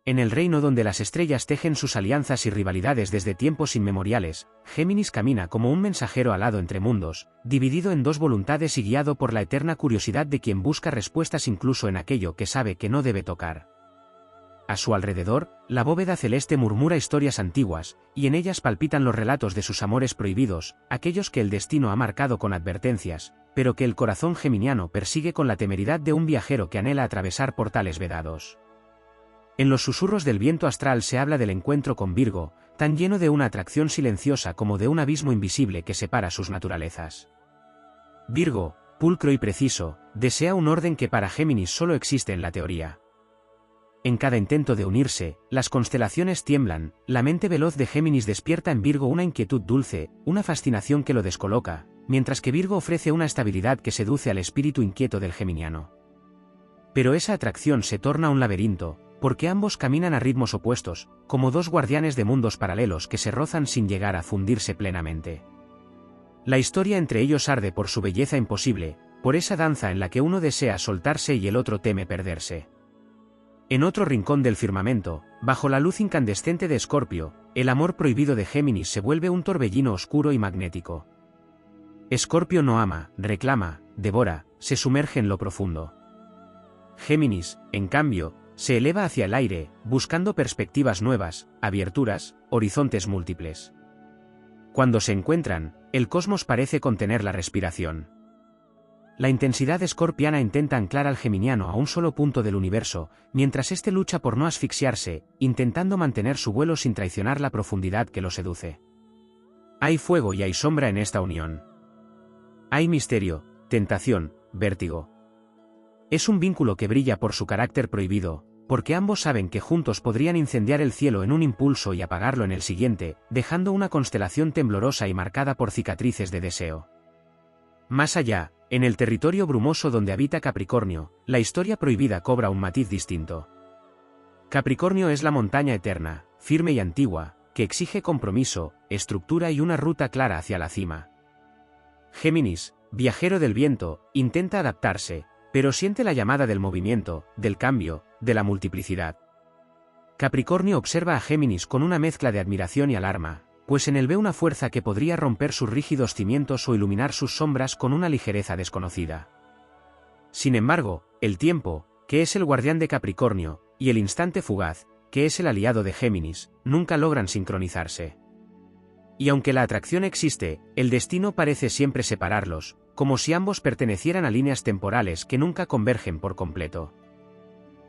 en el reino donde las estrellas tejen sus alianzas y rivalidades desde tiempos inmemoriales, Géminis camina como un mensajero alado entre mundos, dividido en dos voluntades y guiado por la eterna curiosidad de quien busca respuestas incluso en aquello que sabe que no debe tocar. A su alrededor, la bóveda celeste murmura historias antiguas, y en ellas palpitan los relatos de sus amores prohibidos, aquellos que el destino ha marcado con advertencias, pero que el corazón geminiano persigue con la temeridad de un viajero que anhela atravesar portales vedados. En los susurros del viento astral se habla del encuentro con Virgo, tan lleno de una atracción silenciosa como de un abismo invisible que separa sus naturalezas. Virgo, pulcro y preciso, desea un orden que para Géminis solo existe en la teoría. En cada intento de unirse, las constelaciones tiemblan, la mente veloz de Géminis despierta en Virgo una inquietud dulce, una fascinación que lo descoloca, mientras que Virgo ofrece una estabilidad que seduce al espíritu inquieto del geminiano. Pero esa atracción se torna un laberinto, porque ambos caminan a ritmos opuestos, como dos guardianes de mundos paralelos que se rozan sin llegar a fundirse plenamente. La historia entre ellos arde por su belleza imposible, por esa danza en la que uno desea soltarse y el otro teme perderse. En otro rincón del firmamento, bajo la luz incandescente de Escorpio, el amor prohibido de Géminis se vuelve un torbellino oscuro y magnético. Escorpio no ama, reclama, devora, se sumerge en lo profundo. Géminis, en cambio, se eleva hacia el aire, buscando perspectivas nuevas, abierturas, horizontes múltiples. Cuando se encuentran, el cosmos parece contener la respiración. La intensidad escorpiana intenta anclar al geminiano a un solo punto del universo, mientras éste lucha por no asfixiarse, intentando mantener su vuelo sin traicionar la profundidad que lo seduce. Hay fuego y hay sombra en esta unión. Hay misterio, tentación, vértigo. Es un vínculo que brilla por su carácter prohibido, porque ambos saben que juntos podrían incendiar el cielo en un impulso y apagarlo en el siguiente, dejando una constelación temblorosa y marcada por cicatrices de deseo. Más allá, en el territorio brumoso donde habita Capricornio, la historia prohibida cobra un matiz distinto. Capricornio es la montaña eterna, firme y antigua, que exige compromiso, estructura y una ruta clara hacia la cima. Géminis, viajero del viento, intenta adaptarse, pero siente la llamada del movimiento, del cambio, de la multiplicidad. Capricornio observa a Géminis con una mezcla de admiración y alarma, pues en él ve una fuerza que podría romper sus rígidos cimientos o iluminar sus sombras con una ligereza desconocida. Sin embargo, el tiempo, que es el guardián de Capricornio, y el instante fugaz, que es el aliado de Géminis, nunca logran sincronizarse. Y aunque la atracción existe, el destino parece siempre separarlos, como si ambos pertenecieran a líneas temporales que nunca convergen por completo.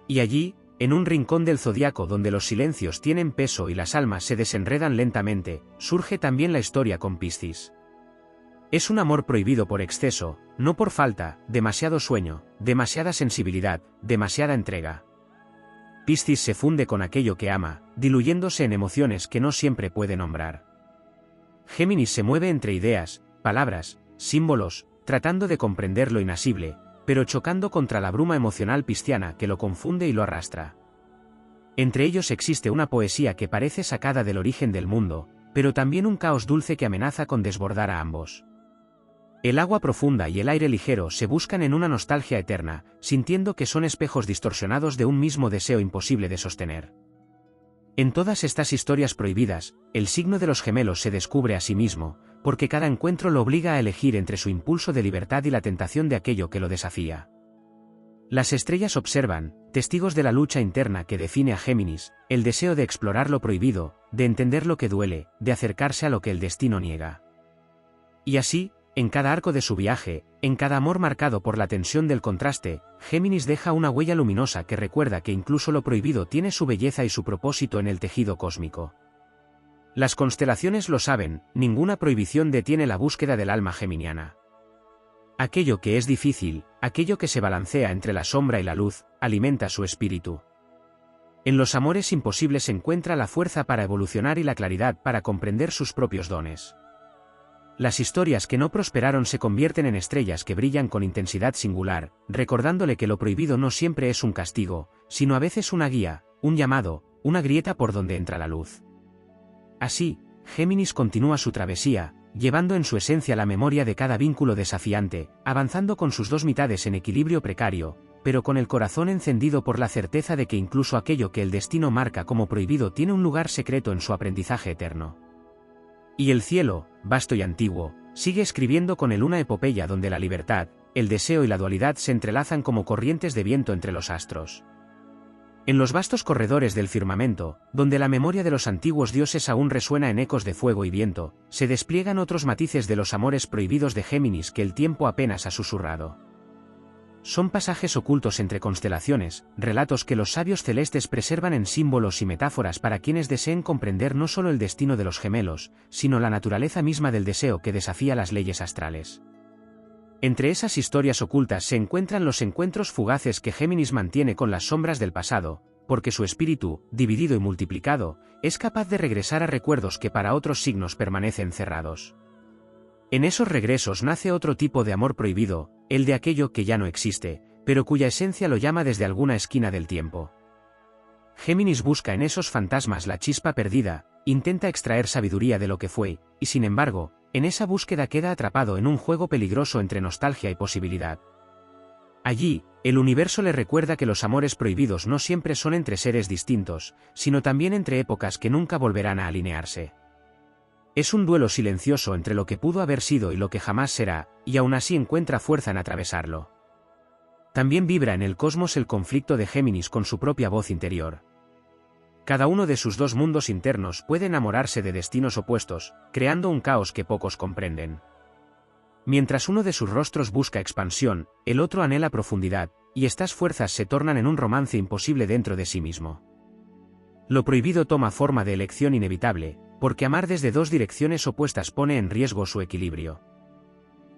Y allí, en un rincón del zodiaco donde los silencios tienen peso y las almas se desenredan lentamente, surge también la historia con Piscis. Es un amor prohibido por exceso, no por falta, demasiado sueño, demasiada sensibilidad, demasiada entrega. Piscis se funde con aquello que ama, diluyéndose en emociones que no siempre puede nombrar. Géminis se mueve entre ideas, palabras, símbolos, tratando de comprender lo inasible, pero chocando contra la bruma emocional pisciana que lo confunde y lo arrastra. Entre ellos existe una poesía que parece sacada del origen del mundo, pero también un caos dulce que amenaza con desbordar a ambos. El agua profunda y el aire ligero se buscan en una nostalgia eterna, sintiendo que son espejos distorsionados de un mismo deseo imposible de sostener. En todas estas historias prohibidas, el signo de los gemelos se descubre a sí mismo, porque cada encuentro lo obliga a elegir entre su impulso de libertad y la tentación de aquello que lo desafía. Las estrellas observan, testigos de la lucha interna que define a Géminis, el deseo de explorar lo prohibido, de entender lo que duele, de acercarse a lo que el destino niega. Y así, en cada arco de su viaje, en cada amor marcado por la tensión del contraste, Géminis deja una huella luminosa que recuerda que incluso lo prohibido tiene su belleza y su propósito en el tejido cósmico. Las constelaciones lo saben, ninguna prohibición detiene la búsqueda del alma geminiana. Aquello que es difícil, aquello que se balancea entre la sombra y la luz, alimenta su espíritu. En los amores imposibles se encuentra la fuerza para evolucionar y la claridad para comprender sus propios dones. Las historias que no prosperaron se convierten en estrellas que brillan con intensidad singular, recordándole que lo prohibido no siempre es un castigo, sino a veces una guía, un llamado, una grieta por donde entra la luz. Así, Géminis continúa su travesía, llevando en su esencia la memoria de cada vínculo desafiante, avanzando con sus dos mitades en equilibrio precario, pero con el corazón encendido por la certeza de que incluso aquello que el destino marca como prohibido tiene un lugar secreto en su aprendizaje eterno. Y el cielo, vasto y antiguo, sigue escribiendo con él una epopeya donde la libertad, el deseo y la dualidad se entrelazan como corrientes de viento entre los astros. En los vastos corredores del firmamento, donde la memoria de los antiguos dioses aún resuena en ecos de fuego y viento, se despliegan otros matices de los amores prohibidos de Géminis que el tiempo apenas ha susurrado. Son pasajes ocultos entre constelaciones, relatos que los sabios celestes preservan en símbolos y metáforas para quienes deseen comprender no solo el destino de los gemelos, sino la naturaleza misma del deseo que desafía las leyes astrales. Entre esas historias ocultas se encuentran los encuentros fugaces que Géminis mantiene con las sombras del pasado, porque su espíritu, dividido y multiplicado, es capaz de regresar a recuerdos que para otros signos permanecen cerrados. En esos regresos nace otro tipo de amor prohibido, el de aquello que ya no existe, pero cuya esencia lo llama desde alguna esquina del tiempo. Géminis busca en esos fantasmas la chispa perdida, intenta extraer sabiduría de lo que fue, y sin embargo, en esa búsqueda queda atrapado en un juego peligroso entre nostalgia y posibilidad. Allí, el universo le recuerda que los amores prohibidos no siempre son entre seres distintos, sino también entre épocas que nunca volverán a alinearse. Es un duelo silencioso entre lo que pudo haber sido y lo que jamás será, y aún así encuentra fuerza en atravesarlo. También vibra en el cosmos el conflicto de Géminis con su propia voz interior. Cada uno de sus dos mundos internos puede enamorarse de destinos opuestos, creando un caos que pocos comprenden. Mientras uno de sus rostros busca expansión, el otro anhela profundidad, y estas fuerzas se tornan en un romance imposible dentro de sí mismo. Lo prohibido toma forma de elección inevitable, porque amar desde dos direcciones opuestas pone en riesgo su equilibrio.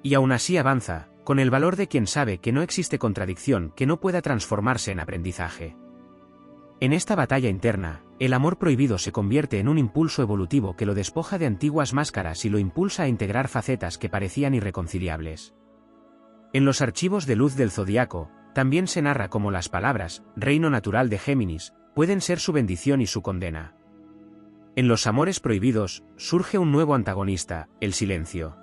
Y aún así avanza, con el valor de quien sabe que no existe contradicción que no pueda transformarse en aprendizaje. En esta batalla interna, el amor prohibido se convierte en un impulso evolutivo que lo despoja de antiguas máscaras y lo impulsa a integrar facetas que parecían irreconciliables. En los archivos de luz del zodiaco, también se narra cómo las palabras, reino natural de Géminis, pueden ser su bendición y su condena. En los amores prohibidos, surge un nuevo antagonista, el silencio.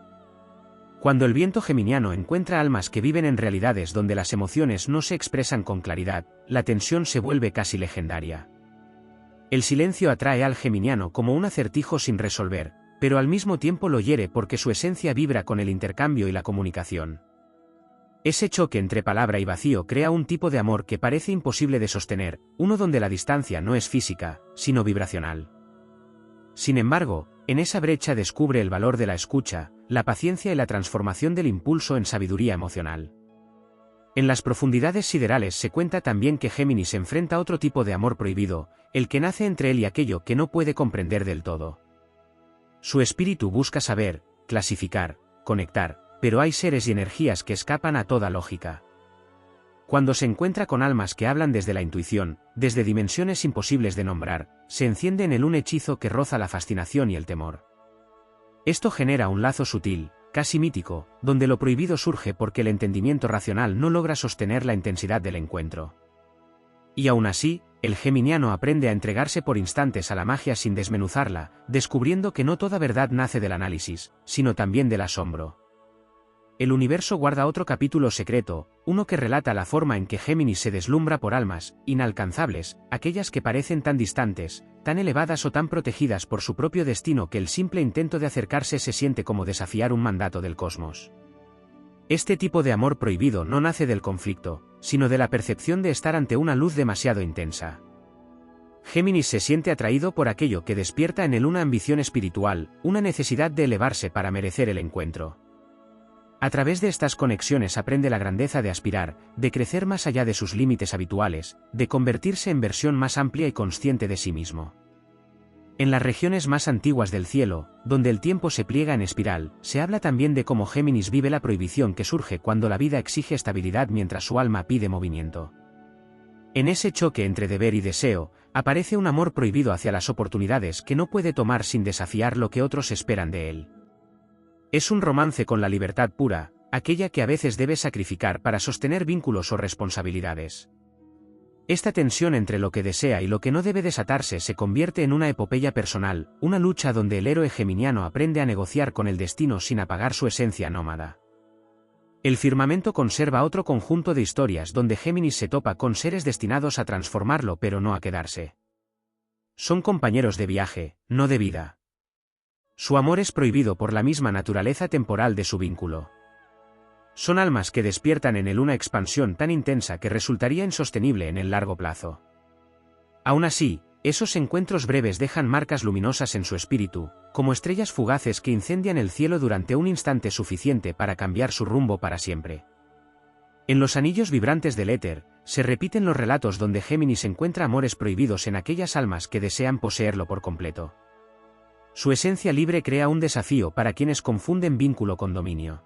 Cuando el viento geminiano encuentra almas que viven en realidades donde las emociones no se expresan con claridad, la tensión se vuelve casi legendaria. El silencio atrae al geminiano como un acertijo sin resolver, pero al mismo tiempo lo hiere porque su esencia vibra con el intercambio y la comunicación. Ese choque entre palabra y vacío crea un tipo de amor que parece imposible de sostener, uno donde la distancia no es física, sino vibracional. Sin embargo, en esa brecha descubre el valor de la escucha, la paciencia y la transformación del impulso en sabiduría emocional. En las profundidades siderales se cuenta también que Géminis enfrenta otro tipo de amor prohibido, el que nace entre él y aquello que no puede comprender del todo. Su espíritu busca saber, clasificar, conectar, pero hay seres y energías que escapan a toda lógica. Cuando se encuentra con almas que hablan desde la intuición, desde dimensiones imposibles de nombrar, se enciende en él un hechizo que roza la fascinación y el temor. Esto genera un lazo sutil, casi mítico, donde lo prohibido surge porque el entendimiento racional no logra sostener la intensidad del encuentro. Y aún así, el geminiano aprende a entregarse por instantes a la magia sin desmenuzarla, descubriendo que no toda verdad nace del análisis, sino también del asombro. El universo guarda otro capítulo secreto, uno que relata la forma en que Géminis se deslumbra por almas, inalcanzables, aquellas que parecen tan distantes, tan elevadas o tan protegidas por su propio destino que el simple intento de acercarse se siente como desafiar un mandato del cosmos. Este tipo de amor prohibido no nace del conflicto, sino de la percepción de estar ante una luz demasiado intensa. Géminis se siente atraído por aquello que despierta en él una ambición espiritual, una necesidad de elevarse para merecer el encuentro. A través de estas conexiones aprende la grandeza de aspirar, de crecer más allá de sus límites habituales, de convertirse en versión más amplia y consciente de sí mismo. En las regiones más antiguas del cielo, donde el tiempo se pliega en espiral, se habla también de cómo Géminis vive la prohibición que surge cuando la vida exige estabilidad mientras su alma pide movimiento. En ese choque entre deber y deseo, aparece un amor prohibido hacia las oportunidades que no puede tomar sin desafiar lo que otros esperan de él. Es un romance con la libertad pura, aquella que a veces debe sacrificar para sostener vínculos o responsabilidades. Esta tensión entre lo que desea y lo que no debe desatarse se convierte en una epopeya personal, una lucha donde el héroe geminiano aprende a negociar con el destino sin apagar su esencia nómada. El firmamento conserva otro conjunto de historias donde Géminis se topa con seres destinados a transformarlo pero no a quedarse. Son compañeros de viaje, no de vida. Su amor es prohibido por la misma naturaleza temporal de su vínculo. Son almas que despiertan en él una expansión tan intensa que resultaría insostenible en el largo plazo. Aún así, esos encuentros breves dejan marcas luminosas en su espíritu, como estrellas fugaces que incendian el cielo durante un instante suficiente para cambiar su rumbo para siempre. En los anillos vibrantes del éter, se repiten los relatos donde Géminis encuentra amores prohibidos en aquellas almas que desean poseerlo por completo. Su esencia libre crea un desafío para quienes confunden vínculo con dominio.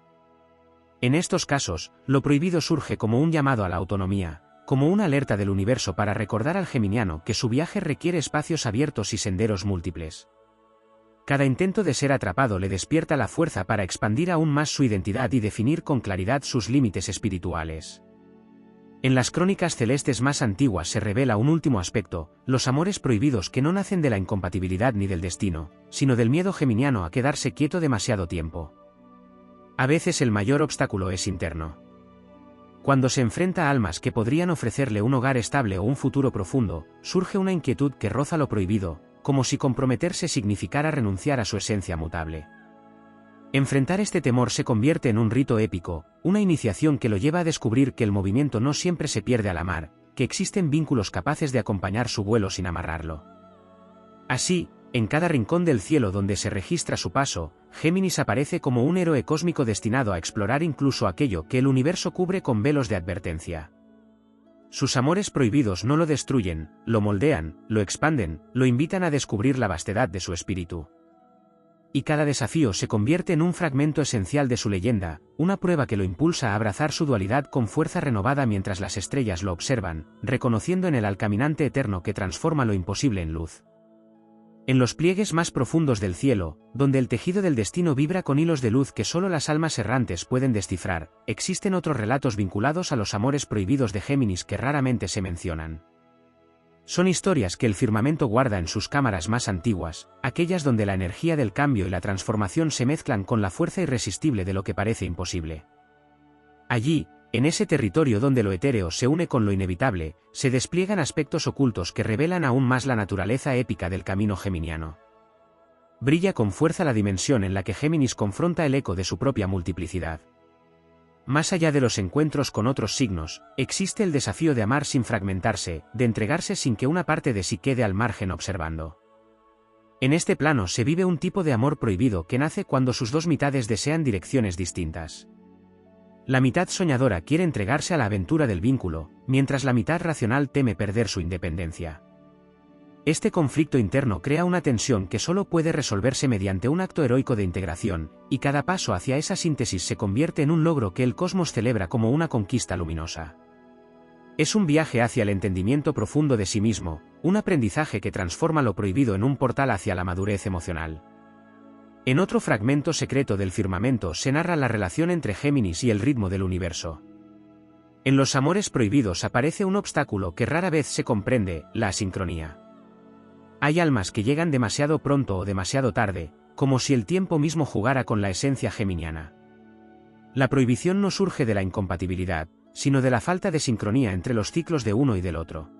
En estos casos, lo prohibido surge como un llamado a la autonomía, como una alerta del universo para recordar al geminiano que su viaje requiere espacios abiertos y senderos múltiples. Cada intento de ser atrapado le despierta la fuerza para expandir aún más su identidad y definir con claridad sus límites espirituales. En las crónicas celestes más antiguas se revela un último aspecto, los amores prohibidos que no nacen de la incompatibilidad ni del destino, sino del miedo geminiano a quedarse quieto demasiado tiempo. A veces el mayor obstáculo es interno. Cuando se enfrenta a almas que podrían ofrecerle un hogar estable o un futuro profundo, surge una inquietud que roza lo prohibido, como si comprometerse significara renunciar a su esencia mutable. Enfrentar este temor se convierte en un rito épico, una iniciación que lo lleva a descubrir que el movimiento no siempre se pierde al amar, que existen vínculos capaces de acompañar su vuelo sin amarrarlo. Así, en cada rincón del cielo donde se registra su paso, Géminis aparece como un héroe cósmico destinado a explorar incluso aquello que el universo cubre con velos de advertencia. Sus amores prohibidos no lo destruyen, lo moldean, lo expanden, lo invitan a descubrir la vastedad de su espíritu. Y cada desafío se convierte en un fragmento esencial de su leyenda, una prueba que lo impulsa a abrazar su dualidad con fuerza renovada mientras las estrellas lo observan, reconociendo en él al caminante eterno que transforma lo imposible en luz. En los pliegues más profundos del cielo, donde el tejido del destino vibra con hilos de luz que solo las almas errantes pueden descifrar, existen otros relatos vinculados a los amores prohibidos de Géminis que raramente se mencionan. Son historias que el firmamento guarda en sus cámaras más antiguas, aquellas donde la energía del cambio y la transformación se mezclan con la fuerza irresistible de lo que parece imposible. Allí, en ese territorio donde lo etéreo se une con lo inevitable, se despliegan aspectos ocultos que revelan aún más la naturaleza épica del camino geminiano. Brilla con fuerza la dimensión en la que Géminis confronta el eco de su propia multiplicidad. Más allá de los encuentros con otros signos, existe el desafío de amar sin fragmentarse, de entregarse sin que una parte de sí quede al margen observando. En este plano se vive un tipo de amor prohibido que nace cuando sus dos mitades desean direcciones distintas. La mitad soñadora quiere entregarse a la aventura del vínculo, mientras la mitad racional teme perder su independencia. Este conflicto interno crea una tensión que solo puede resolverse mediante un acto heroico de integración, y cada paso hacia esa síntesis se convierte en un logro que el cosmos celebra como una conquista luminosa. Es un viaje hacia el entendimiento profundo de sí mismo, un aprendizaje que transforma lo prohibido en un portal hacia la madurez emocional. En otro fragmento secreto del firmamento se narra la relación entre Géminis y el ritmo del universo. En los amores prohibidos aparece un obstáculo que rara vez se comprende, la asincronía. Hay almas que llegan demasiado pronto o demasiado tarde, como si el tiempo mismo jugara con la esencia geminiana. La prohibición no surge de la incompatibilidad, sino de la falta de sincronía entre los ciclos de uno y del otro.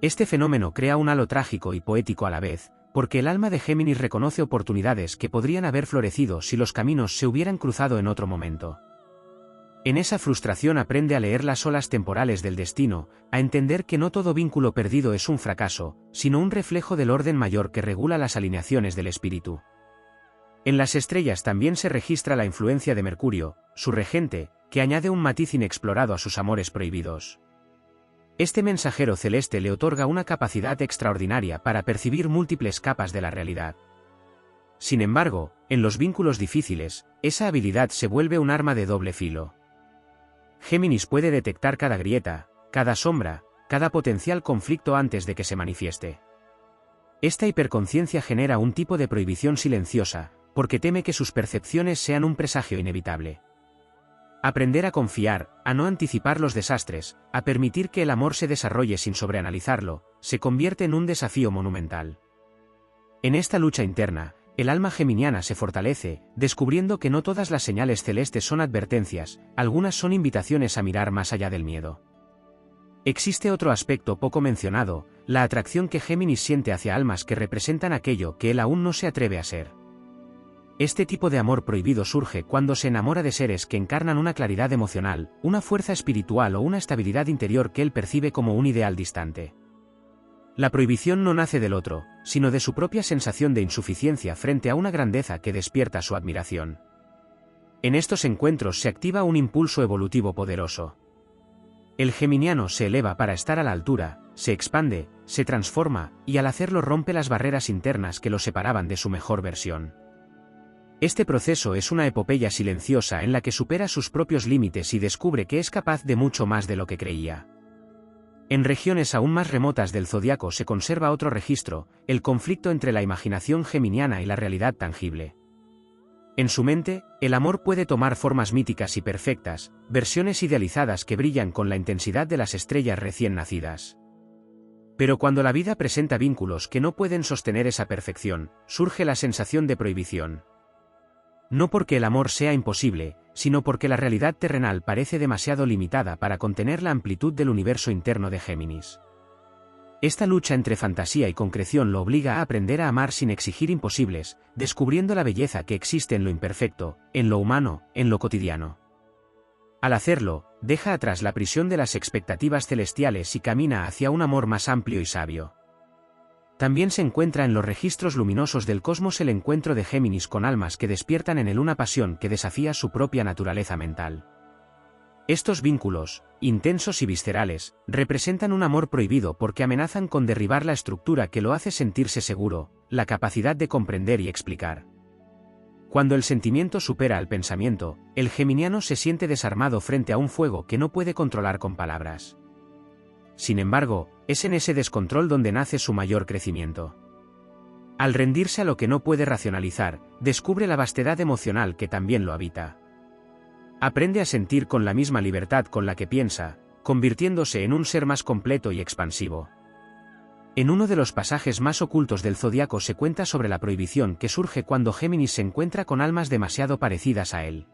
Este fenómeno crea un halo trágico y poético a la vez, porque el alma de Géminis reconoce oportunidades que podrían haber florecido si los caminos se hubieran cruzado en otro momento. En esa frustración aprende a leer las olas temporales del destino, a entender que no todo vínculo perdido es un fracaso, sino un reflejo del orden mayor que regula las alineaciones del espíritu. En las estrellas también se registra la influencia de Mercurio, su regente, que añade un matiz inexplorado a sus amores prohibidos. Este mensajero celeste le otorga una capacidad extraordinaria para percibir múltiples capas de la realidad. Sin embargo, en los vínculos difíciles, esa habilidad se vuelve un arma de doble filo. Géminis puede detectar cada grieta, cada sombra, cada potencial conflicto antes de que se manifieste. Esta hiperconciencia genera un tipo de prohibición silenciosa, porque teme que sus percepciones sean un presagio inevitable. Aprender a confiar, a no anticipar los desastres, a permitir que el amor se desarrolle sin sobreanalizarlo, se convierte en un desafío monumental. En esta lucha interna, el alma geminiana se fortalece, descubriendo que no todas las señales celestes son advertencias, algunas son invitaciones a mirar más allá del miedo. Existe otro aspecto poco mencionado, la atracción que Géminis siente hacia almas que representan aquello que él aún no se atreve a ser. Este tipo de amor prohibido surge cuando se enamora de seres que encarnan una claridad emocional, una fuerza espiritual o una estabilidad interior que él percibe como un ideal distante. La prohibición no nace del otro, sino de su propia sensación de insuficiencia frente a una grandeza que despierta su admiración. En estos encuentros se activa un impulso evolutivo poderoso. El geminiano se eleva para estar a la altura, se expande, se transforma, y al hacerlo rompe las barreras internas que lo separaban de su mejor versión. Este proceso es una epopeya silenciosa en la que supera sus propios límites y descubre que es capaz de mucho más de lo que creía. En regiones aún más remotas del zodiaco se conserva otro registro, el conflicto entre la imaginación geminiana y la realidad tangible. En su mente, el amor puede tomar formas míticas y perfectas, versiones idealizadas que brillan con la intensidad de las estrellas recién nacidas. Pero cuando la vida presenta vínculos que no pueden sostener esa perfección, surge la sensación de prohibición. No porque el amor sea imposible, sino porque la realidad terrenal parece demasiado limitada para contener la amplitud del universo interno de Géminis. Esta lucha entre fantasía y concreción lo obliga a aprender a amar sin exigir imposibles, descubriendo la belleza que existe en lo imperfecto, en lo humano, en lo cotidiano. Al hacerlo, deja atrás la prisión de las expectativas celestiales y camina hacia un amor más amplio y sabio. También se encuentra en los registros luminosos del cosmos el encuentro de Géminis con almas que despiertan en él una pasión que desafía su propia naturaleza mental. Estos vínculos, intensos y viscerales, representan un amor prohibido porque amenazan con derribar la estructura que lo hace sentirse seguro, la capacidad de comprender y explicar. Cuando el sentimiento supera al pensamiento, el geminiano se siente desarmado frente a un fuego que no puede controlar con palabras. Sin embargo, es en ese descontrol donde nace su mayor crecimiento. Al rendirse a lo que no puede racionalizar, descubre la vastedad emocional que también lo habita. Aprende a sentir con la misma libertad con la que piensa, convirtiéndose en un ser más completo y expansivo. En uno de los pasajes más ocultos del zodiaco se cuenta sobre la prohibición que surge cuando Géminis se encuentra con almas demasiado parecidas a él.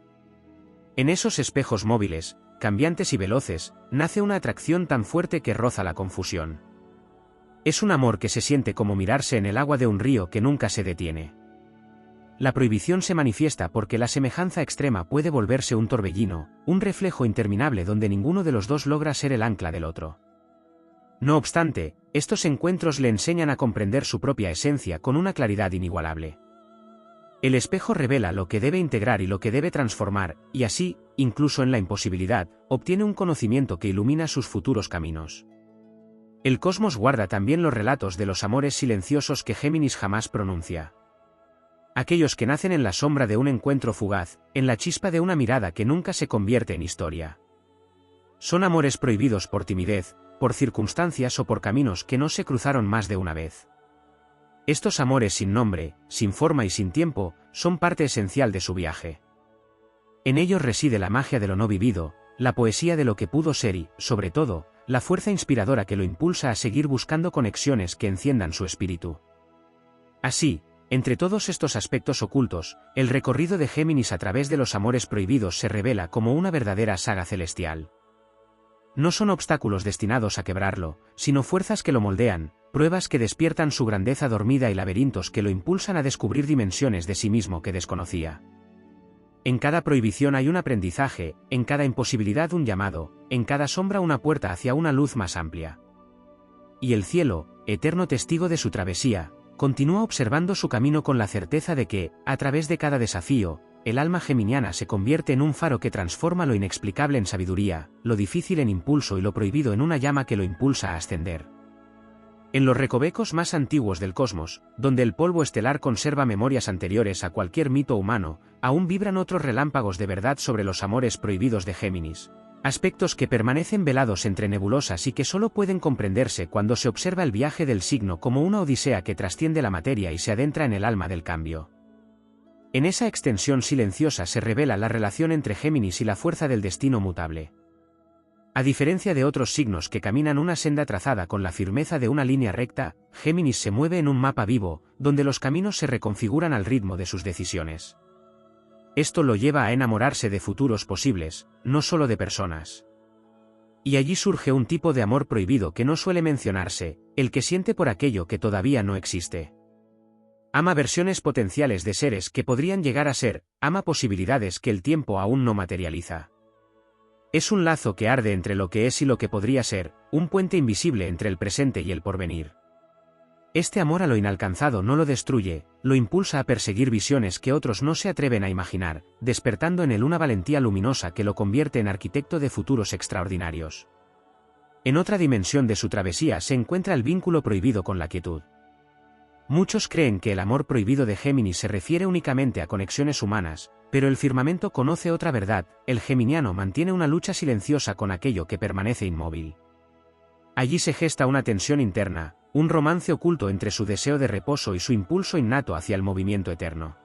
En esos espejos móviles, cambiantes y veloces, nace una atracción tan fuerte que roza la confusión. Es un amor que se siente como mirarse en el agua de un río que nunca se detiene. La prohibición se manifiesta porque la semejanza extrema puede volverse un torbellino, un reflejo interminable donde ninguno de los dos logra ser el ancla del otro. No obstante, estos encuentros le enseñan a comprender su propia esencia con una claridad inigualable. El espejo revela lo que debe integrar y lo que debe transformar, y así, incluso en la imposibilidad, obtiene un conocimiento que ilumina sus futuros caminos. El cosmos guarda también los relatos de los amores silenciosos que Géminis jamás pronuncia. Aquellos que nacen en la sombra de un encuentro fugaz, en la chispa de una mirada que nunca se convierte en historia. Son amores prohibidos por timidez, por circunstancias o por caminos que no se cruzaron más de una vez. Estos amores sin nombre, sin forma y sin tiempo, son parte esencial de su viaje. En ellos reside la magia de lo no vivido, la poesía de lo que pudo ser y, sobre todo, la fuerza inspiradora que lo impulsa a seguir buscando conexiones que enciendan su espíritu. Así, entre todos estos aspectos ocultos, el recorrido de Géminis a través de los amores prohibidos se revela como una verdadera saga celestial. No son obstáculos destinados a quebrarlo, sino fuerzas que lo moldean, pruebas que despiertan su grandeza dormida y laberintos que lo impulsan a descubrir dimensiones de sí mismo que desconocía. En cada prohibición hay un aprendizaje, en cada imposibilidad un llamado, en cada sombra una puerta hacia una luz más amplia. Y el cielo, eterno testigo de su travesía, continúa observando su camino con la certeza de que, a través de cada desafío, el alma geminiana se convierte en un faro que transforma lo inexplicable en sabiduría, lo difícil en impulso y lo prohibido en una llama que lo impulsa a ascender. En los recovecos más antiguos del cosmos, donde el polvo estelar conserva memorias anteriores a cualquier mito humano, aún vibran otros relámpagos de verdad sobre los amores prohibidos de Géminis. Aspectos que permanecen velados entre nebulosas y que solo pueden comprenderse cuando se observa el viaje del signo como una odisea que trasciende la materia y se adentra en el alma del cambio. En esa extensión silenciosa se revela la relación entre Géminis y la fuerza del destino mutable. A diferencia de otros signos que caminan una senda trazada con la firmeza de una línea recta, Géminis se mueve en un mapa vivo, donde los caminos se reconfiguran al ritmo de sus decisiones. Esto lo lleva a enamorarse de futuros posibles, no solo de personas. Y allí surge un tipo de amor prohibido que no suele mencionarse, el que siente por aquello que todavía no existe. Ama versiones potenciales de seres que podrían llegar a ser, ama posibilidades que el tiempo aún no materializa. Es un lazo que arde entre lo que es y lo que podría ser, un puente invisible entre el presente y el porvenir. Este amor a lo inalcanzado no lo destruye, lo impulsa a perseguir visiones que otros no se atreven a imaginar, despertando en él una valentía luminosa que lo convierte en arquitecto de futuros extraordinarios. En otra dimensión de su travesía se encuentra el vínculo prohibido con la quietud. Muchos creen que el amor prohibido de Géminis se refiere únicamente a conexiones humanas, pero el firmamento conoce otra verdad: el geminiano mantiene una lucha silenciosa con aquello que permanece inmóvil. Allí se gesta una tensión interna, un romance oculto entre su deseo de reposo y su impulso innato hacia el movimiento eterno.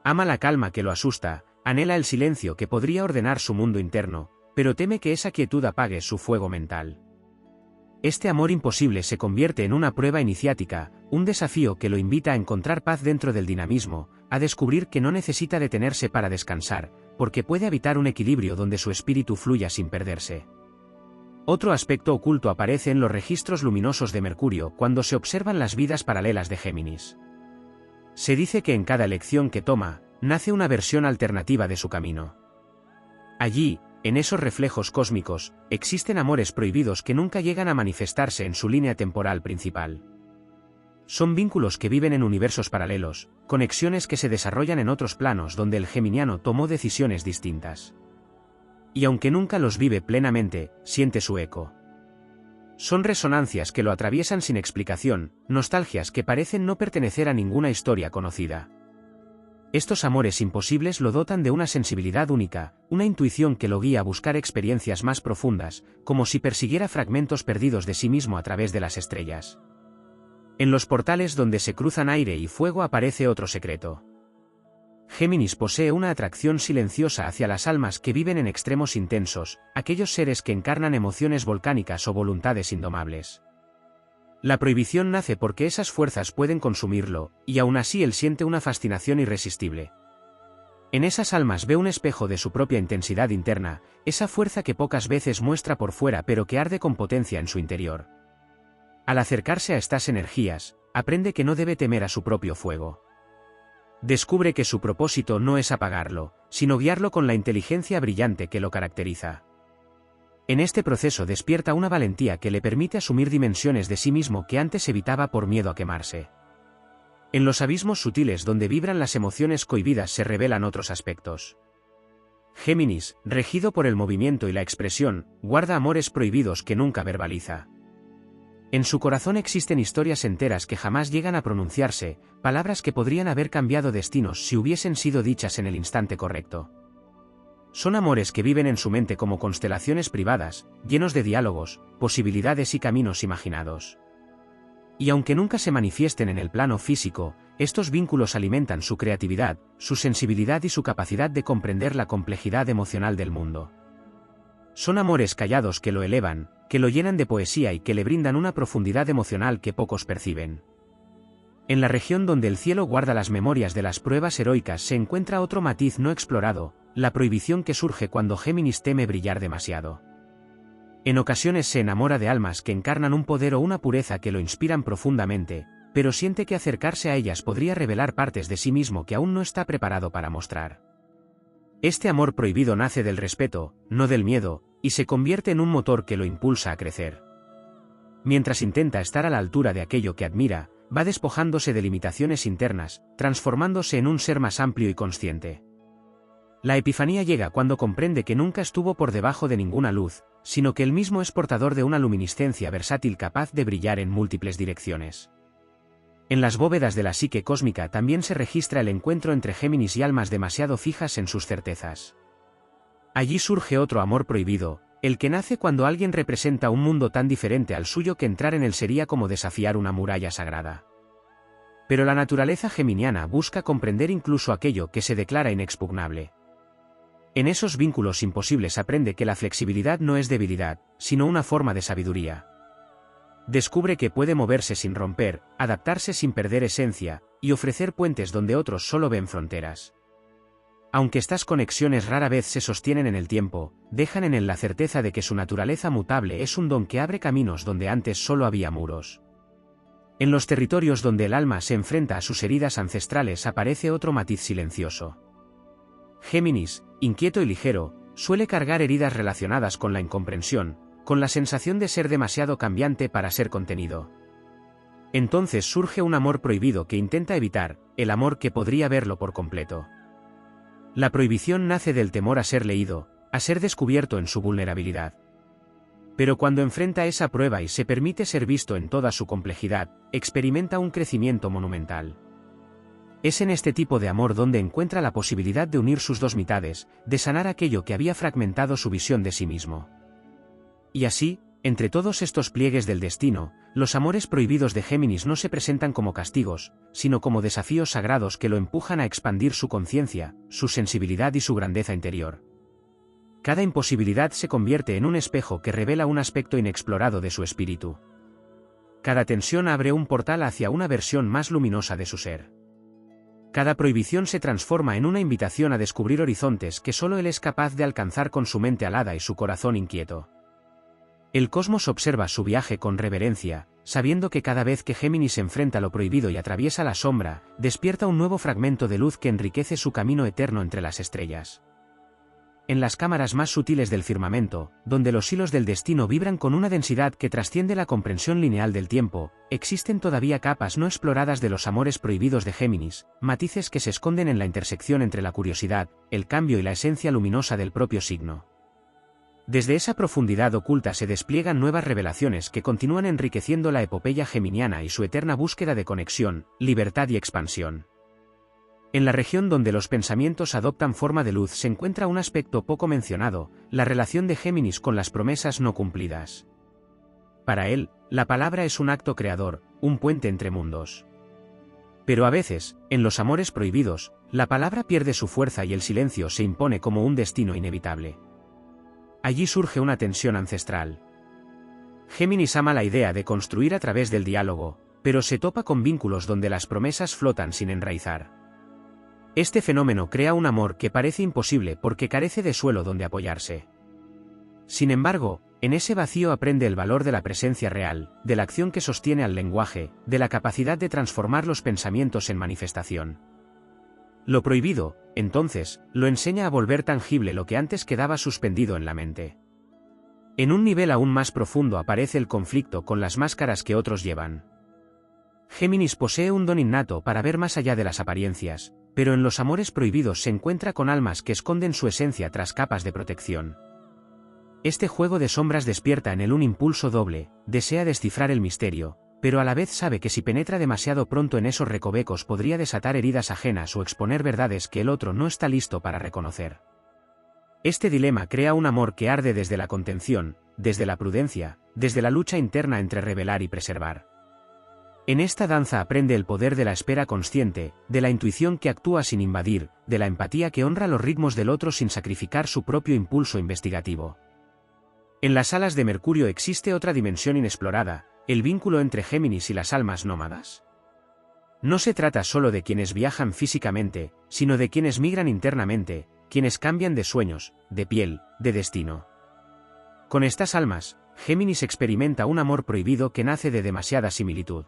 Ama la calma que lo asusta, anhela el silencio que podría ordenar su mundo interno, pero teme que esa quietud apague su fuego mental. Este amor imposible se convierte en una prueba iniciática, un desafío que lo invita a encontrar paz dentro del dinamismo, a descubrir que no necesita detenerse para descansar, porque puede habitar un equilibrio donde su espíritu fluya sin perderse. Otro aspecto oculto aparece en los registros luminosos de Mercurio cuando se observan las vidas paralelas de Géminis. Se dice que en cada elección que toma, nace una versión alternativa de su camino. Allí, en esos reflejos cósmicos, existen amores prohibidos que nunca llegan a manifestarse en su línea temporal principal. Son vínculos que viven en universos paralelos, conexiones que se desarrollan en otros planos donde el geminiano tomó decisiones distintas. Y aunque nunca los vive plenamente, siente su eco. Son resonancias que lo atraviesan sin explicación, nostalgias que parecen no pertenecer a ninguna historia conocida. Estos amores imposibles lo dotan de una sensibilidad única, una intuición que lo guía a buscar experiencias más profundas, como si persiguiera fragmentos perdidos de sí mismo a través de las estrellas. En los portales donde se cruzan aire y fuego aparece otro secreto. Géminis posee una atracción silenciosa hacia las almas que viven en extremos intensos, aquellos seres que encarnan emociones volcánicas o voluntades indomables. La prohibición nace porque esas fuerzas pueden consumirlo, y aún así él siente una fascinación irresistible. En esas almas ve un espejo de su propia intensidad interna, esa fuerza que pocas veces muestra por fuera pero que arde con potencia en su interior. Al acercarse a estas energías, aprende que no debe temer a su propio fuego. Descubre que su propósito no es apagarlo, sino guiarlo con la inteligencia brillante que lo caracteriza. En este proceso despierta una valentía que le permite asumir dimensiones de sí mismo que antes evitaba por miedo a quemarse. En los abismos sutiles donde vibran las emociones cohibidas se revelan otros aspectos. Géminis, regido por el movimiento y la expresión, guarda amores prohibidos que nunca verbaliza. En su corazón existen historias enteras que jamás llegan a pronunciarse, palabras que podrían haber cambiado destinos si hubiesen sido dichas en el instante correcto. Son amores que viven en su mente como constelaciones privadas, llenos de diálogos, posibilidades y caminos imaginados. Y aunque nunca se manifiesten en el plano físico, estos vínculos alimentan su creatividad, su sensibilidad y su capacidad de comprender la complejidad emocional del mundo. Son amores callados que lo elevan, que lo llenan de poesía y que le brindan una profundidad emocional que pocos perciben. En la región donde el cielo guarda las memorias de las pruebas heroicas se encuentra otro matiz no explorado, la prohibición que surge cuando Géminis teme brillar demasiado. En ocasiones se enamora de almas que encarnan un poder o una pureza que lo inspiran profundamente, pero siente que acercarse a ellas podría revelar partes de sí mismo que aún no está preparado para mostrar. Este amor prohibido nace del respeto, no del miedo, y se convierte en un motor que lo impulsa a crecer. Mientras intenta estar a la altura de aquello que admira, va despojándose de limitaciones internas, transformándose en un ser más amplio y consciente. La epifanía llega cuando comprende que nunca estuvo por debajo de ninguna luz, sino que él mismo es portador de una luminiscencia versátil capaz de brillar en múltiples direcciones. En las bóvedas de la psique cósmica también se registra el encuentro entre Géminis y almas demasiado fijas en sus certezas. Allí surge otro amor prohibido, el que nace cuando alguien representa un mundo tan diferente al suyo que entrar en él sería como desafiar una muralla sagrada. Pero la naturaleza geminiana busca comprender incluso aquello que se declara inexpugnable. En esos vínculos imposibles aprende que la flexibilidad no es debilidad, sino una forma de sabiduría. Descubre que puede moverse sin romper, adaptarse sin perder esencia, y ofrecer puentes donde otros solo ven fronteras. Aunque estas conexiones rara vez se sostienen en el tiempo, dejan en él la certeza de que su naturaleza mutable es un don que abre caminos donde antes solo había muros. En los territorios donde el alma se enfrenta a sus heridas ancestrales aparece otro matiz silencioso. Géminis, inquieto y ligero, suele cargar heridas relacionadas con la incomprensión, con la sensación de ser demasiado cambiante para ser contenido. Entonces surge un amor prohibido que intenta evitar, el amor que podría verlo por completo. La prohibición nace del temor a ser leído, a ser descubierto en su vulnerabilidad. Pero cuando enfrenta esa prueba y se permite ser visto en toda su complejidad, experimenta un crecimiento monumental. Es en este tipo de amor donde encuentra la posibilidad de unir sus dos mitades, de sanar aquello que había fragmentado su visión de sí mismo. Y así, entre todos estos pliegues del destino, los amores prohibidos de Géminis no se presentan como castigos, sino como desafíos sagrados que lo empujan a expandir su conciencia, su sensibilidad y su grandeza interior. Cada imposibilidad se convierte en un espejo que revela un aspecto inexplorado de su espíritu. Cada tensión abre un portal hacia una versión más luminosa de su ser. Cada prohibición se transforma en una invitación a descubrir horizontes que solo él es capaz de alcanzar con su mente alada y su corazón inquieto. El cosmos observa su viaje con reverencia, sabiendo que cada vez que Géminis enfrenta lo prohibido y atraviesa la sombra, despierta un nuevo fragmento de luz que enriquece su camino eterno entre las estrellas. En las cámaras más sutiles del firmamento, donde los hilos del destino vibran con una densidad que trasciende la comprensión lineal del tiempo, existen todavía capas no exploradas de los amores prohibidos de Géminis, matices que se esconden en la intersección entre la curiosidad, el cambio y la esencia luminosa del propio signo. Desde esa profundidad oculta se despliegan nuevas revelaciones que continúan enriqueciendo la epopeya geminiana y su eterna búsqueda de conexión, libertad y expansión. En la región donde los pensamientos adoptan forma de luz se encuentra un aspecto poco mencionado, la relación de Géminis con las promesas no cumplidas. Para él, la palabra es un acto creador, un puente entre mundos. Pero a veces, en los amores prohibidos, la palabra pierde su fuerza y el silencio se impone como un destino inevitable. Allí surge una tensión ancestral. Géminis ama la idea de construir a través del diálogo, pero se topa con vínculos donde las promesas flotan sin enraizar. Este fenómeno crea un amor que parece imposible porque carece de suelo donde apoyarse. Sin embargo, en ese vacío aprende el valor de la presencia real, de la acción que sostiene al lenguaje, de la capacidad de transformar los pensamientos en manifestación. Lo prohibido, entonces, lo enseña a volver tangible lo que antes quedaba suspendido en la mente. En un nivel aún más profundo aparece el conflicto con las máscaras que otros llevan. Géminis posee un don innato para ver más allá de las apariencias, pero en los amores prohibidos se encuentra con almas que esconden su esencia tras capas de protección. Este juego de sombras despierta en él un impulso doble, desea descifrar el misterio, pero a la vez sabe que si penetra demasiado pronto en esos recovecos podría desatar heridas ajenas o exponer verdades que el otro no está listo para reconocer. Este dilema crea un amor que arde desde la contención, desde la prudencia, desde la lucha interna entre revelar y preservar. En esta danza aprende el poder de la espera consciente, de la intuición que actúa sin invadir, de la empatía que honra los ritmos del otro sin sacrificar su propio impulso investigativo. En las alas de Mercurio existe otra dimensión inexplorada, el vínculo entre Géminis y las almas nómadas. No se trata solo de quienes viajan físicamente, sino de quienes migran internamente, quienes cambian de sueños, de piel, de destino. Con estas almas, Géminis experimenta un amor prohibido que nace de demasiada similitud.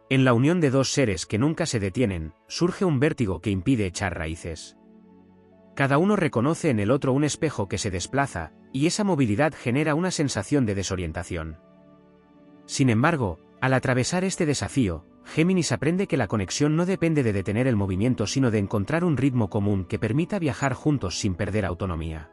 En la unión de dos seres que nunca se detienen, surge un vértigo que impide echar raíces. Cada uno reconoce en el otro un espejo que se desplaza, y esa movilidad genera una sensación de desorientación. Sin embargo, al atravesar este desafío, Géminis aprende que la conexión no depende de detener el movimiento sino de encontrar un ritmo común que permita viajar juntos sin perder autonomía.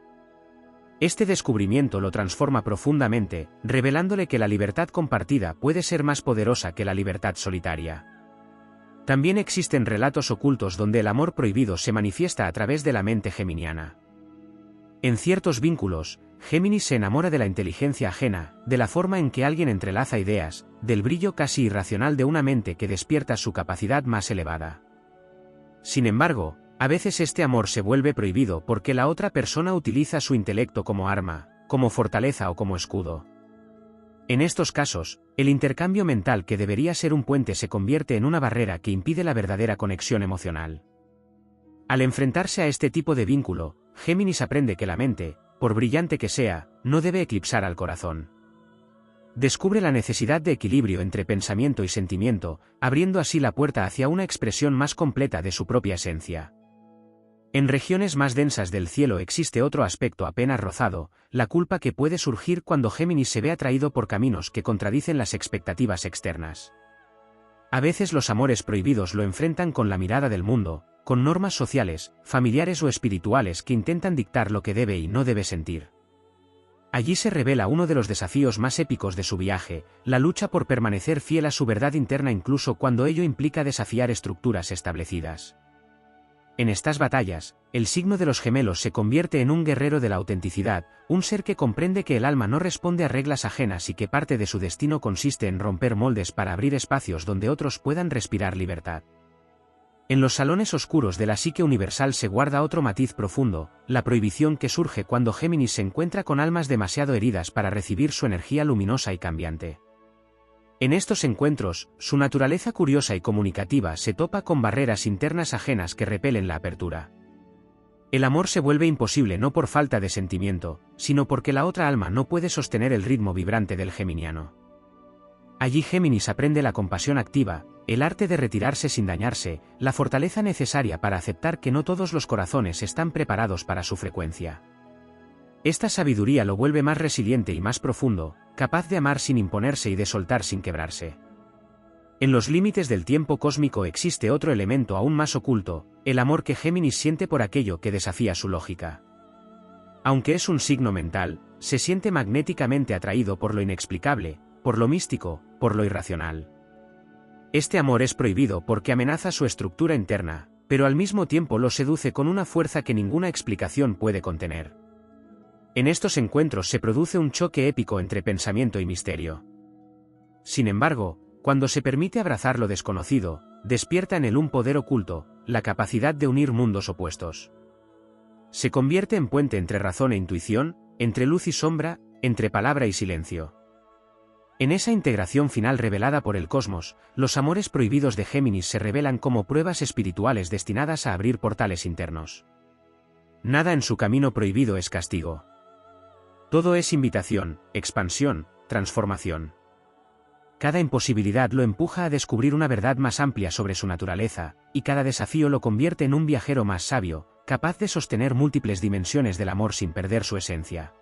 Este descubrimiento lo transforma profundamente, revelándole que la libertad compartida puede ser más poderosa que la libertad solitaria. También existen relatos ocultos donde el amor prohibido se manifiesta a través de la mente geminiana. En ciertos vínculos, Géminis se enamora de la inteligencia ajena, de la forma en que alguien entrelaza ideas, del brillo casi irracional de una mente que despierta su capacidad más elevada. Sin embargo, A veces este amor se vuelve prohibido porque la otra persona utiliza su intelecto como arma, como fortaleza o como escudo. En estos casos, el intercambio mental que debería ser un puente se convierte en una barrera que impide la verdadera conexión emocional. Al enfrentarse a este tipo de vínculo, Géminis aprende que la mente, por brillante que sea, no debe eclipsar al corazón. Descubre la necesidad de equilibrio entre pensamiento y sentimiento, abriendo así la puerta hacia una expresión más completa de su propia esencia. En regiones más densas del cielo existe otro aspecto apenas rozado, la culpa que puede surgir cuando Géminis se ve atraído por caminos que contradicen las expectativas externas. A veces los amores prohibidos lo enfrentan con la mirada del mundo, con normas sociales, familiares o espirituales que intentan dictar lo que debe y no debe sentir. Allí se revela uno de los desafíos más épicos de su viaje, la lucha por permanecer fiel a su verdad interna incluso cuando ello implica desafiar estructuras establecidas. En estas batallas, el signo de los gemelos se convierte en un guerrero de la autenticidad, un ser que comprende que el alma no responde a reglas ajenas y que parte de su destino consiste en romper moldes para abrir espacios donde otros puedan respirar libertad. En los salones oscuros de la psique universal se guarda otro matiz profundo, la prohibición que surge cuando Géminis se encuentra con almas demasiado heridas para recibir su energía luminosa y cambiante. En estos encuentros, su naturaleza curiosa y comunicativa se topa con barreras internas ajenas que repelen la apertura. El amor se vuelve imposible no por falta de sentimiento, sino porque la otra alma no puede sostener el ritmo vibrante del geminiano. Allí Géminis aprende la compasión activa, el arte de retirarse sin dañarse, la fortaleza necesaria para aceptar que no todos los corazones están preparados para su frecuencia. Esta sabiduría lo vuelve más resiliente y más profundo, capaz de amar sin imponerse y de soltar sin quebrarse. En los límites del tiempo cósmico existe otro elemento aún más oculto, el amor que Géminis siente por aquello que desafía su lógica. Aunque es un signo mental, se siente magnéticamente atraído por lo inexplicable, por lo místico, por lo irracional. Este amor es prohibido porque amenaza su estructura interna, pero al mismo tiempo lo seduce con una fuerza que ninguna explicación puede contener. En estos encuentros se produce un choque épico entre pensamiento y misterio. Sin embargo, cuando se permite abrazar lo desconocido, despierta en él un poder oculto, la capacidad de unir mundos opuestos. Se convierte en puente entre razón e intuición, entre luz y sombra, entre palabra y silencio. En esa integración final revelada por el cosmos, los amores prohibidos de Géminis se revelan como pruebas espirituales destinadas a abrir portales internos. Nada en su camino prohibido es castigo. Todo es invitación, expansión, transformación. Cada imposibilidad lo empuja a descubrir una verdad más amplia sobre su naturaleza, y cada desafío lo convierte en un viajero más sabio, capaz de sostener múltiples dimensiones del amor sin perder su esencia.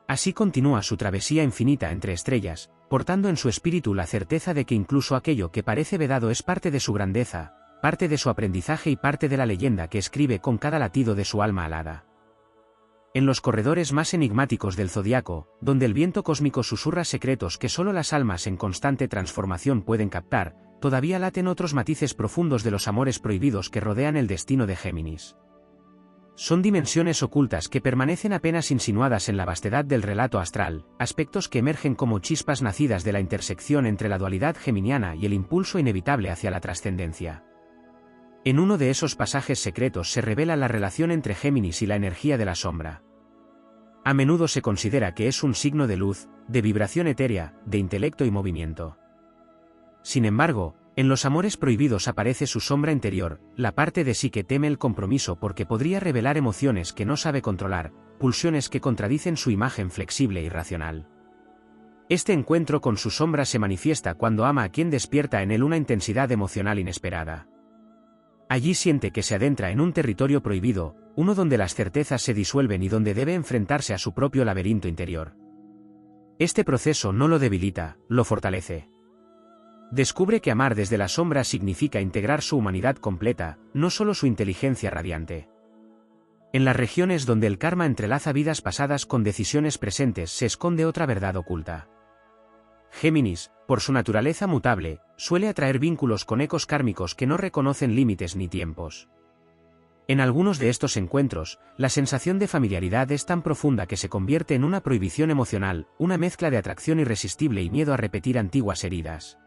Así continúa su travesía infinita entre estrellas, portando en su espíritu la certeza de que incluso aquello que parece vedado es parte de su grandeza, parte de su aprendizaje y parte de la leyenda que escribe con cada latido de su alma alada. En los corredores más enigmáticos del zodiaco, donde el viento cósmico susurra secretos que solo las almas en constante transformación pueden captar, todavía laten otros matices profundos de los amores prohibidos que rodean el destino de Géminis. Son dimensiones ocultas que permanecen apenas insinuadas en la vastedad del relato astral, aspectos que emergen como chispas nacidas de la intersección entre la dualidad geminiana y el impulso inevitable hacia la trascendencia. En uno de esos pasajes secretos se revela la relación entre Géminis y la energía de la sombra. A menudo se considera que es un signo de luz, de vibración etérea, de intelecto y movimiento. Sin embargo, en los amores prohibidos aparece su sombra interior, la parte de sí que teme el compromiso porque podría revelar emociones que no sabe controlar, pulsiones que contradicen su imagen flexible y racional. Este encuentro con su sombra se manifiesta cuando ama a quien despierta en él una intensidad emocional inesperada. Allí siente que se adentra en un territorio prohibido, uno donde las certezas se disuelven y donde debe enfrentarse a su propio laberinto interior. Este proceso no lo debilita, lo fortalece. Descubre que amar desde la sombra significa integrar su humanidad completa, no solo su inteligencia radiante. En las regiones donde el karma entrelaza vidas pasadas con decisiones presentes se esconde otra verdad oculta. Géminis, por su naturaleza mutable, suele atraer vínculos con ecos kármicos que no reconocen límites ni tiempos. En algunos de estos encuentros, la sensación de familiaridad es tan profunda que se convierte en una prohibición emocional, una mezcla de atracción irresistible y miedo a repetir antiguas heridas.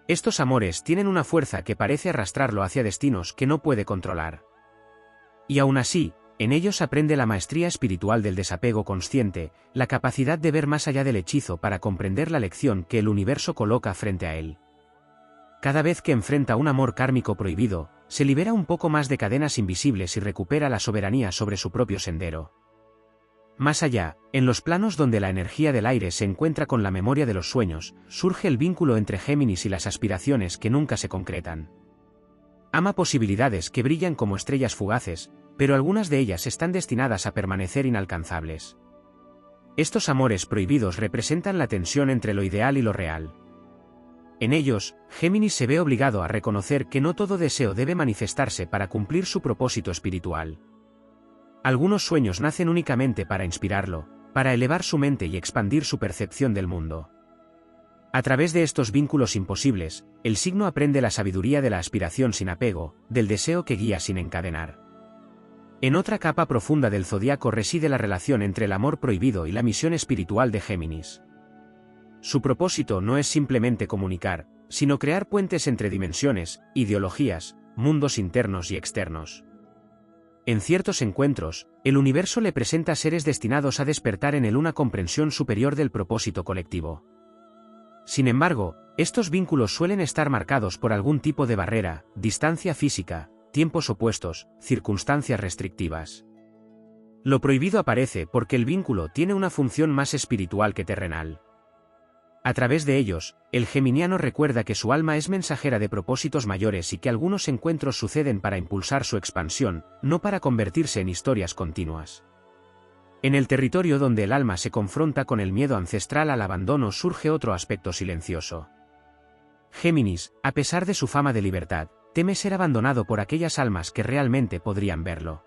Estos amores tienen una fuerza que parece arrastrarlo hacia destinos que no puede controlar. Y aún así, en ellos aprende la maestría espiritual del desapego consciente, la capacidad de ver más allá del hechizo para comprender la lección que el universo coloca frente a él. Cada vez que enfrenta un amor kármico prohibido, se libera un poco más de cadenas invisibles y recupera la soberanía sobre su propio sendero. Más allá, en los planos donde la energía del aire se encuentra con la memoria de los sueños, surge el vínculo entre Géminis y las aspiraciones que nunca se concretan. Ama posibilidades que brillan como estrellas fugaces, pero algunas de ellas están destinadas a permanecer inalcanzables. Estos amores prohibidos representan la tensión entre lo ideal y lo real. En ellos, Géminis se ve obligado a reconocer que no todo deseo debe manifestarse para cumplir su propósito espiritual. Algunos sueños nacen únicamente para inspirarlo, para elevar su mente y expandir su percepción del mundo. A través de estos vínculos imposibles, el signo aprende la sabiduría de la aspiración sin apego, del deseo que guía sin encadenar. En otra capa profunda del zodiaco reside la relación entre el amor prohibido y la misión espiritual de Géminis. Su propósito no es simplemente comunicar, sino crear puentes entre dimensiones, ideologías, mundos internos y externos. En ciertos encuentros, el universo le presenta seres destinados a despertar en él una comprensión superior del propósito colectivo. Sin embargo, estos vínculos suelen estar marcados por algún tipo de barrera, distancia física, tiempos opuestos, circunstancias restrictivas. Lo prohibido aparece porque el vínculo tiene una función más espiritual que terrenal. A través de ellos, el geminiano recuerda que su alma es mensajera de propósitos mayores y que algunos encuentros suceden para impulsar su expansión, no para convertirse en historias continuas. En el territorio donde el alma se confronta con el miedo ancestral al abandono surge otro aspecto silencioso. Géminis, a pesar de su fama de libertad, teme ser abandonado por aquellas almas que realmente podrían verlo.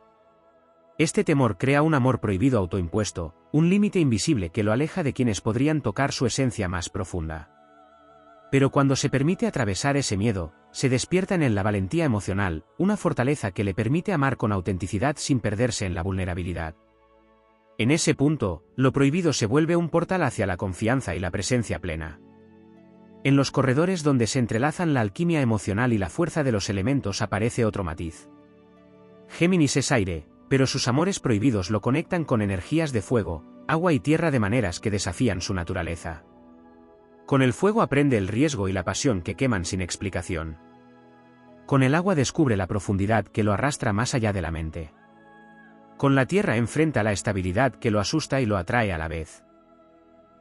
Este temor crea un amor prohibido autoimpuesto, un límite invisible que lo aleja de quienes podrían tocar su esencia más profunda. Pero cuando se permite atravesar ese miedo, se despierta en él la valentía emocional, una fortaleza que le permite amar con autenticidad sin perderse en la vulnerabilidad. En ese punto, lo prohibido se vuelve un portal hacia la confianza y la presencia plena. En los corredores donde se entrelazan la alquimia emocional y la fuerza de los elementos aparece otro matiz. Géminis es aire, pero sus amores prohibidos lo conectan con energías de fuego, agua y tierra de maneras que desafían su naturaleza. Con el fuego aprende el riesgo y la pasión que queman sin explicación. Con el agua descubre la profundidad que lo arrastra más allá de la mente. Con la tierra enfrenta la estabilidad que lo asusta y lo atrae a la vez.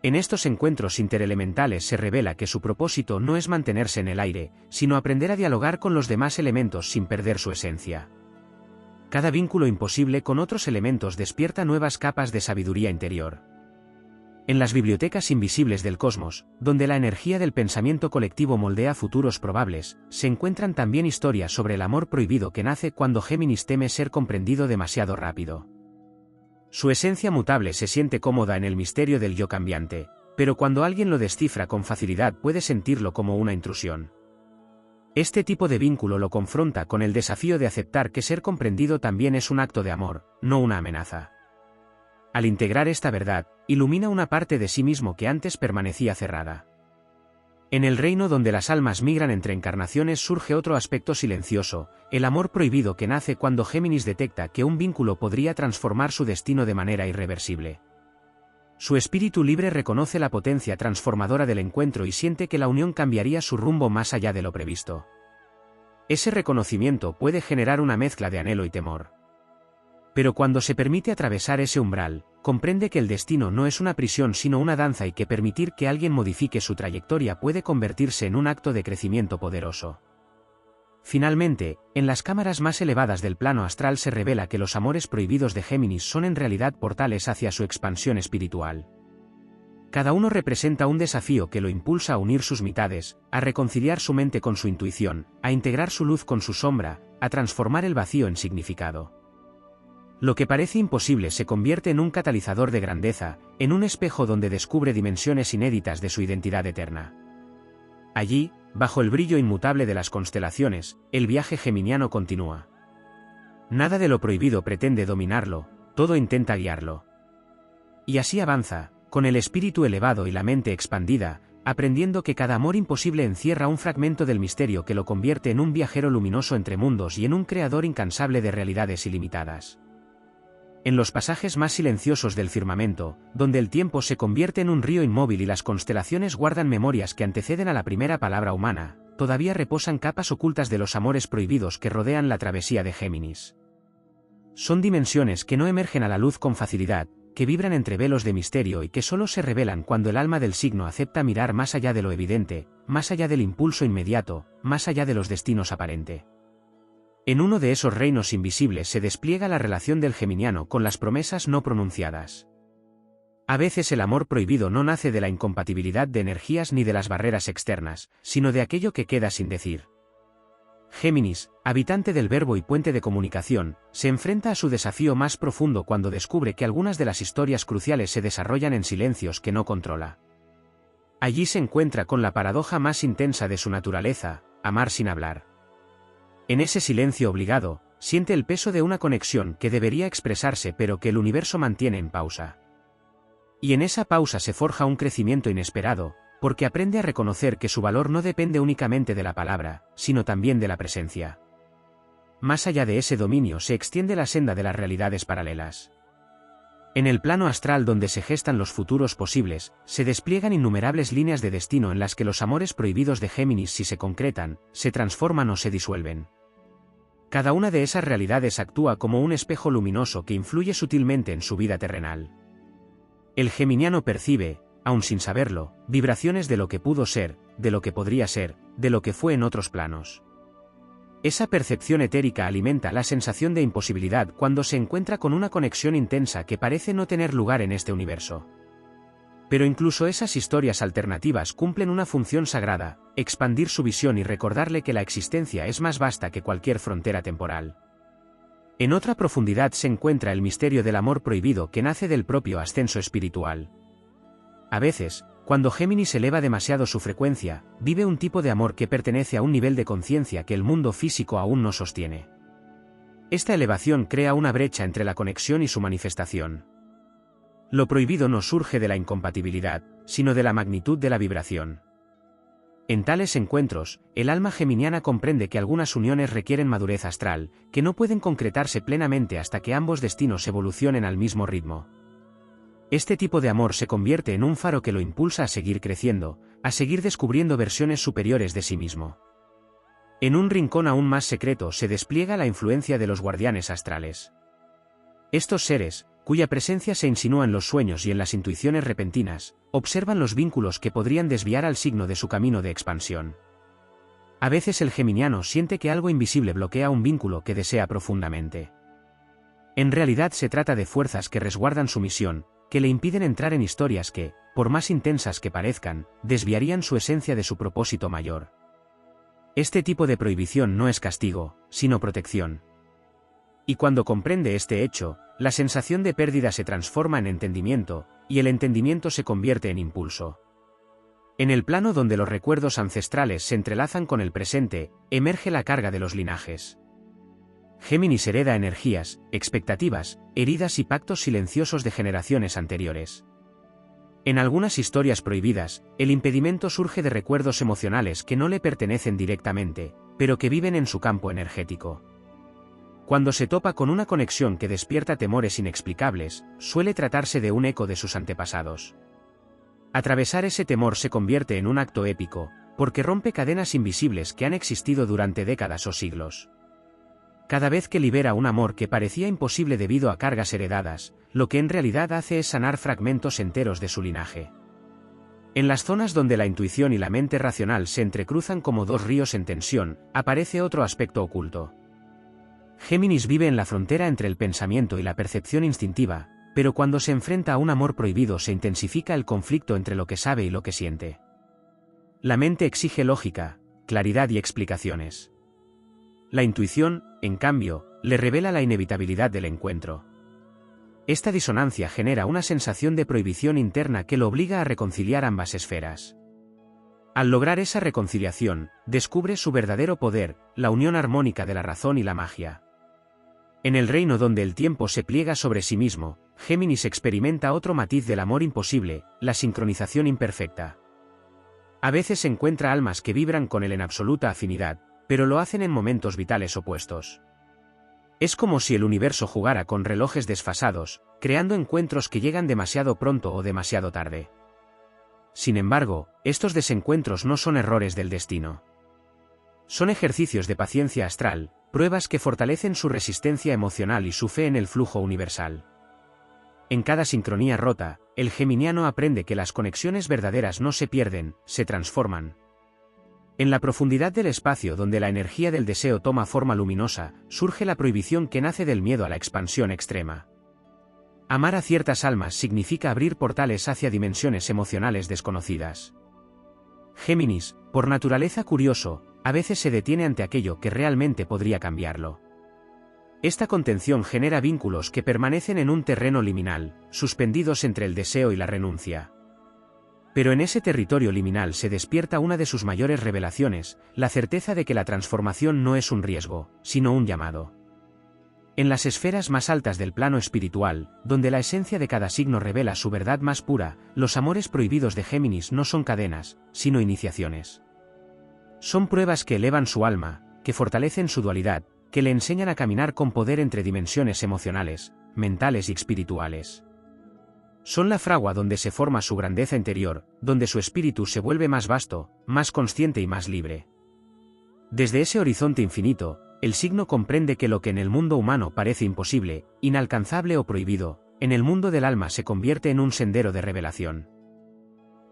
En estos encuentros interelementales se revela que su propósito no es mantenerse en el aire, sino aprender a dialogar con los demás elementos sin perder su esencia. Cada vínculo imposible con otros elementos despierta nuevas capas de sabiduría interior. En las bibliotecas invisibles del cosmos, donde la energía del pensamiento colectivo moldea futuros probables, se encuentran también historias sobre el amor prohibido que nace cuando Géminis teme ser comprendido demasiado rápido. Su esencia mutable se siente cómoda en el misterio del yo cambiante, pero cuando alguien lo descifra con facilidad puede sentirlo como una intrusión. Este tipo de vínculo lo confronta con el desafío de aceptar que ser comprendido también es un acto de amor, no una amenaza. Al integrar esta verdad, ilumina una parte de sí mismo que antes permanecía cerrada. En el reino donde las almas migran entre encarnaciones surge otro aspecto silencioso, el amor prohibido que nace cuando Géminis detecta que un vínculo podría transformar su destino de manera irreversible. Su espíritu libre reconoce la potencia transformadora del encuentro y siente que la unión cambiaría su rumbo más allá de lo previsto. Ese reconocimiento puede generar una mezcla de anhelo y temor. Pero cuando se permite atravesar ese umbral, comprende que el destino no es una prisión sino una danza y que permitir que alguien modifique su trayectoria puede convertirse en un acto de crecimiento poderoso. Finalmente, en las cámaras más elevadas del plano astral se revela que los amores prohibidos de Géminis son en realidad portales hacia su expansión espiritual. Cada uno representa un desafío que lo impulsa a unir sus mitades, a reconciliar su mente con su intuición, a integrar su luz con su sombra, a transformar el vacío en significado. Lo que parece imposible se convierte en un catalizador de grandeza, en un espejo donde descubre dimensiones inéditas de su identidad eterna. Allí, bajo el brillo inmutable de las constelaciones, el viaje geminiano continúa. Nada de lo prohibido pretende dominarlo, todo intenta guiarlo. Y así avanza, con el espíritu elevado y la mente expandida, aprendiendo que cada amor imposible encierra un fragmento del misterio que lo convierte en un viajero luminoso entre mundos y en un creador incansable de realidades ilimitadas. En los pasajes más silenciosos del firmamento, donde el tiempo se convierte en un río inmóvil y las constelaciones guardan memorias que anteceden a la primera palabra humana, todavía reposan capas ocultas de los amores prohibidos que rodean la travesía de Géminis. Son dimensiones que no emergen a la luz con facilidad, que vibran entre velos de misterio y que solo se revelan cuando el alma del signo acepta mirar más allá de lo evidente, más allá del impulso inmediato, más allá de los destinos aparentes. En uno de esos reinos invisibles se despliega la relación del geminiano con las promesas no pronunciadas. A veces el amor prohibido no nace de la incompatibilidad de energías ni de las barreras externas, sino de aquello que queda sin decir. Géminis, habitante del verbo y puente de comunicación, se enfrenta a su desafío más profundo cuando descubre que algunas de las historias cruciales se desarrollan en silencios que no controla. Allí se encuentra con la paradoja más intensa de su naturaleza, amar sin hablar. En ese silencio obligado, siente el peso de una conexión que debería expresarse pero que el universo mantiene en pausa. Y en esa pausa se forja un crecimiento inesperado, porque aprende a reconocer que su valor no depende únicamente de la palabra, sino también de la presencia. Más allá de ese dominio se extiende la senda de las realidades paralelas. En el plano astral donde se gestan los futuros posibles, se despliegan innumerables líneas de destino en las que los amores prohibidos de Géminis, si se concretan, se transforman o se disuelven. Cada una de esas realidades actúa como un espejo luminoso que influye sutilmente en su vida terrenal. El geminiano percibe, aun sin saberlo, vibraciones de lo que pudo ser, de lo que podría ser, de lo que fue en otros planos. Esa percepción etérica alimenta la sensación de imposibilidad cuando se encuentra con una conexión intensa que parece no tener lugar en este universo. Pero incluso esas historias alternativas cumplen una función sagrada, expandir su visión y recordarle que la existencia es más vasta que cualquier frontera temporal. En otra profundidad se encuentra el misterio del amor prohibido que nace del propio ascenso espiritual. A veces, cuando Géminis eleva demasiado su frecuencia, vive un tipo de amor que pertenece a un nivel de conciencia que el mundo físico aún no sostiene. Esta elevación crea una brecha entre la conexión y su manifestación. Lo prohibido no surge de la incompatibilidad, sino de la magnitud de la vibración. En tales encuentros, el alma geminiana comprende que algunas uniones requieren madurez astral, que no pueden concretarse plenamente hasta que ambos destinos evolucionen al mismo ritmo. Este tipo de amor se convierte en un faro que lo impulsa a seguir creciendo, a seguir descubriendo versiones superiores de sí mismo. En un rincón aún más secreto se despliega la influencia de los guardianes astrales. Estos seres, cuya presencia se insinúa en los sueños y en las intuiciones repentinas, observan los vínculos que podrían desviar al signo de su camino de expansión. A veces el geminiano siente que algo invisible bloquea un vínculo que desea profundamente. En realidad se trata de fuerzas que resguardan su misión, que le impiden entrar en historias que, por más intensas que parezcan, desviarían su esencia de su propósito mayor. Este tipo de prohibición no es castigo, sino protección. Y cuando comprende este hecho, la sensación de pérdida se transforma en entendimiento, y el entendimiento se convierte en impulso. En el plano donde los recuerdos ancestrales se entrelazan con el presente, emerge la carga de los linajes. Géminis hereda energías, expectativas, heridas y pactos silenciosos de generaciones anteriores. En algunas historias prohibidas, el impedimento surge de recuerdos emocionales que no le pertenecen directamente, pero que viven en su campo energético. Cuando se topa con una conexión que despierta temores inexplicables, suele tratarse de un eco de sus antepasados. Atravesar ese temor se convierte en un acto épico, porque rompe cadenas invisibles que han existido durante décadas o siglos. Cada vez que libera un amor que parecía imposible debido a cargas heredadas, lo que en realidad hace es sanar fragmentos enteros de su linaje. En las zonas donde la intuición y la mente racional se entrecruzan como dos ríos en tensión, aparece otro aspecto oculto. Géminis vive en la frontera entre el pensamiento y la percepción instintiva, pero cuando se enfrenta a un amor prohibido se intensifica el conflicto entre lo que sabe y lo que siente. La mente exige lógica, claridad y explicaciones. La intuición, en cambio, le revela la inevitabilidad del encuentro. Esta disonancia genera una sensación de prohibición interna que lo obliga a reconciliar ambas esferas. Al lograr esa reconciliación, descubre su verdadero poder, la unión armónica de la razón y la magia. En el reino donde el tiempo se pliega sobre sí mismo, Géminis experimenta otro matiz del amor imposible, la sincronización imperfecta. A veces se encuentra almas que vibran con él en absoluta afinidad, pero lo hacen en momentos vitales opuestos. Es como si el universo jugara con relojes desfasados, creando encuentros que llegan demasiado pronto o demasiado tarde. Sin embargo, estos desencuentros no son errores del destino. Son ejercicios de paciencia astral, pruebas que fortalecen su resistencia emocional y su fe en el flujo universal. En cada sincronía rota, el geminiano aprende que las conexiones verdaderas no se pierden, se transforman. En la profundidad del espacio donde la energía del deseo toma forma luminosa, surge la prohibición que nace del miedo a la expansión extrema. Amar a ciertas almas significa abrir portales hacia dimensiones emocionales desconocidas. Géminis, por naturaleza curioso, a veces se detiene ante aquello que realmente podría cambiarlo. Esta contención genera vínculos que permanecen en un terreno liminal, suspendidos entre el deseo y la renuncia. Pero en ese territorio liminal se despierta una de sus mayores revelaciones, la certeza de que la transformación no es un riesgo, sino un llamado. En las esferas más altas del plano espiritual, donde la esencia de cada signo revela su verdad más pura, los amores prohibidos de Géminis no son cadenas, sino iniciaciones. Son pruebas que elevan su alma, que fortalecen su dualidad, que le enseñan a caminar con poder entre dimensiones emocionales, mentales y espirituales. Son la fragua donde se forma su grandeza interior, donde su espíritu se vuelve más vasto, más consciente y más libre. Desde ese horizonte infinito, el signo comprende que lo que en el mundo humano parece imposible, inalcanzable o prohibido, en el mundo del alma se convierte en un sendero de revelación.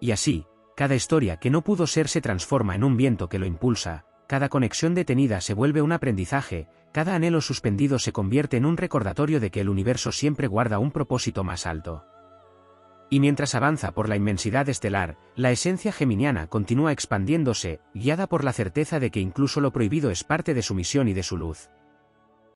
Y así, cada historia que no pudo ser se transforma en un viento que lo impulsa, cada conexión detenida se vuelve un aprendizaje, cada anhelo suspendido se convierte en un recordatorio de que el universo siempre guarda un propósito más alto. Y mientras avanza por la inmensidad estelar, la esencia geminiana continúa expandiéndose, guiada por la certeza de que incluso lo prohibido es parte de su misión y de su luz.